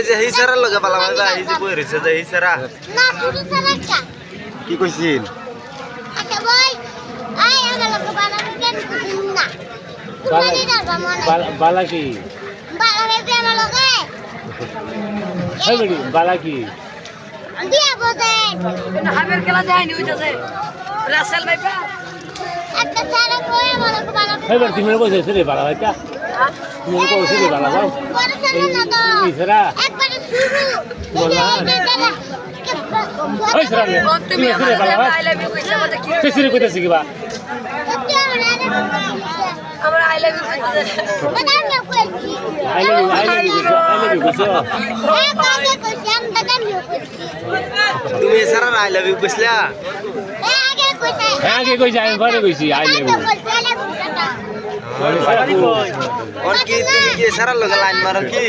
যে হিসারার লগে পালা ভাইবা এই যে বই রইছে যে হিসারা না শুধু সারাটা কি কইছিন আচ্ছা ভাই আই আমার লোক বানাবে কেন বুঝিন না তুমি যাবা মনে বালা কি বানাবে আমার লোকে এই বেটি বালা কি দিয়া বসে হামের খেলা যায়নি হইতাছে রাসেল ভাইবা একটা সারা কই আমার লোক বানাবে এই বেটি তুমি কইছিস রে বালা ভাইটা তুমি কইছিস রে বালা ভাই পড়ছনা না তো ইসরা একবারে শুরু ওই সরা তুমি রে বালা ভাই আই লাভ ইউ কইছে বলে কি কিসিরে কইতাছ কি বা আমরা আই লাভ ইউ কইছে আই লাভ ইউ কইছো তুমি হিসারা আই লাভ ইউ কইছলা হ্যাঁ আগে কইছি আমি পরে কইছি আই লাভ ইউ ওর কি তুমি কি হিসারার লগে লাইন মারো কি